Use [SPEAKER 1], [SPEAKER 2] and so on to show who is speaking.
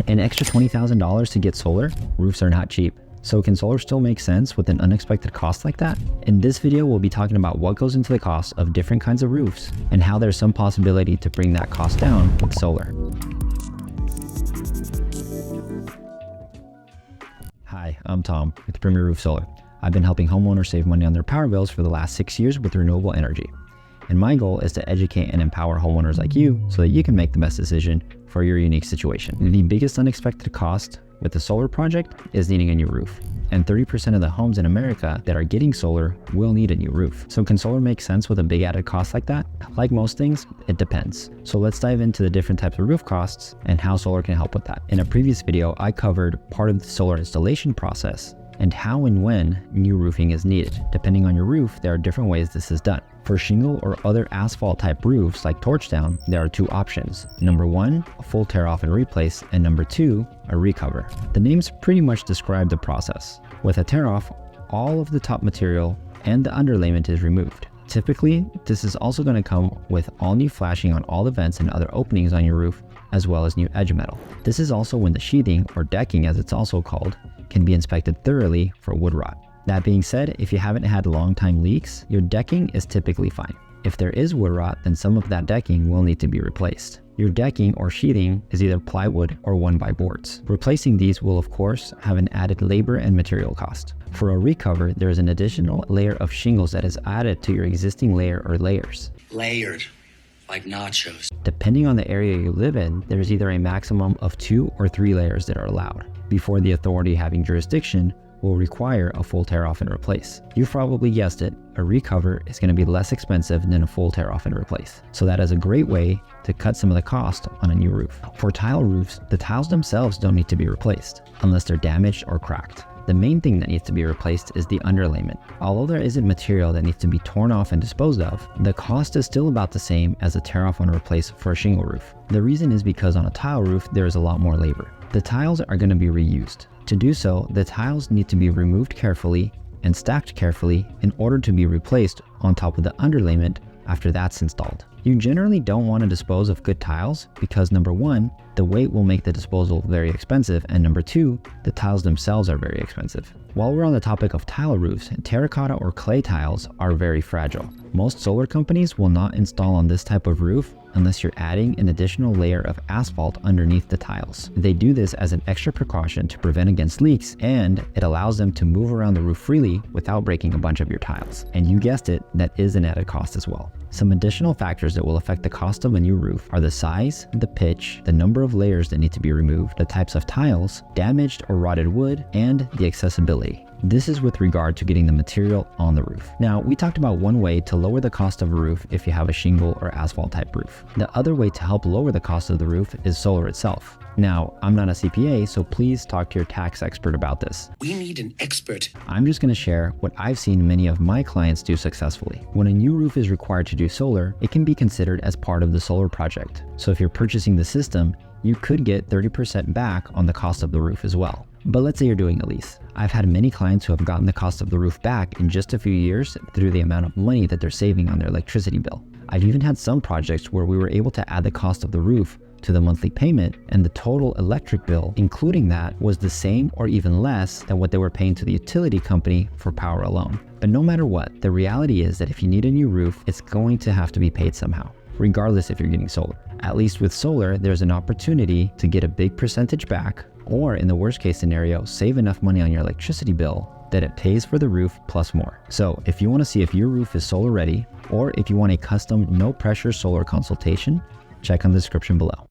[SPEAKER 1] An extra $20,000 to get solar? Roofs are not cheap. So can solar still make sense with an unexpected cost like that? In this video, we'll be talking about what goes into the cost of different kinds of roofs and how there's some possibility to bring that cost down with solar. Hi, I'm Tom with Premier Roof Solar. I've been helping homeowners save money on their power bills for the last 6 years with renewable energy. And my goal is to educate and empower homeowners like you so that you can make the best decision for your unique situation. The biggest unexpected cost with the solar project is needing a new roof. And 30% of the homes in America that are getting solar will need a new roof. So can solar make sense with a big added cost like that? Like most things, it depends. So let's dive into the different types of roof costs and how solar can help with that. In a previous video, I covered part of the solar installation process and how and when new roofing is needed. Depending on your roof, there are different ways this is done. For shingle or other asphalt type roofs like Torchdown, there are two options. Number one, a full tear off and replace, and number two, a recover. The names pretty much describe the process. With a tear off, all of the top material and the underlayment is removed. Typically, this is also going to come with all new flashing on all the vents and other openings on your roof, as well as new edge metal. This is also when the sheathing, or decking as it's also called, can be inspected thoroughly for wood rot. That being said, if you haven't had long time leaks, your decking is typically fine. If there is wood rot, then some of that decking will need to be replaced. Your decking or sheathing is either plywood or 1x boards. Replacing these will of course have an added labor and material cost. For a recover, there is an additional layer of shingles that is added to your existing layer or layers.
[SPEAKER 2] Layered, like nachos.
[SPEAKER 1] Depending on the area you live in, there is either a maximum of 2 or 3 layers that are allowed, before the authority having jurisdiction will require a full tear off and replace. You've probably guessed it, a recover is going to be less expensive than a full tear off and replace. So that is a great way to cut some of the cost on a new roof. For tile roofs, the tiles themselves don't need to be replaced unless they're damaged or cracked. The main thing that needs to be replaced is the underlayment. Although there isn't material that needs to be torn off and disposed of, the cost is still about the same as a tear off and replace for a shingle roof. The reason is because on a tile roof, there is a lot more labor. The tiles are going to be reused. To do so, the tiles need to be removed carefully and stacked carefully in order to be replaced on top of the underlayment after that's installed. You generally don't want to dispose of good tiles because number one, the weight will make the disposal very expensive, and number two, the tiles themselves are very expensive. While we're on the topic of tile roofs, terracotta or clay tiles are very fragile. Most solar companies will not install on this type of roof unless you're adding an additional layer of asphalt underneath the tiles. They do this as an extra precaution to prevent against leaks, and it allows them to move around the roof freely without breaking a bunch of your tiles. And you guessed it, that is an added cost as well. Some additional factors that will affect the cost of a new roof are the size, the pitch, the number of layers that need to be removed, the types of tiles, damaged or rotted wood, and the accessibility. This is with regard to getting the material on the roof. Now, we talked about one way to lower the cost of a roof if you have a shingle or asphalt type roof. The other way to help lower the cost of the roof is solar itself. Now, I'm not a CPA, so please talk to your tax expert about this.
[SPEAKER 2] We need an expert.
[SPEAKER 1] I'm just going to share what I've seen many of my clients do successfully. When a new roof is required to do solar, it can be considered as part of the solar project. So if you're purchasing the system, you could get 30% back on the cost of the roof as well. But let's say you're doing a lease. I've had many clients who have gotten the cost of the roof back in just a few years through the amount of money that they're saving on their electricity bill. I've even had some projects where we were able to add the cost of the roof to the monthly payment, and the total electric bill, including that, was the same or even less than what they were paying to the utility company for power alone. But no matter what, the reality is that if you need a new roof, it's going to have to be paid somehow, regardless if you're getting solar. At least with solar, there's an opportunity to get a big percentage back, or in the worst case scenario, save enough money on your electricity bill that it pays for the roof plus more. So if you want to see if your roof is solar ready, or if you want a custom no pressure solar consultation, check on the description below.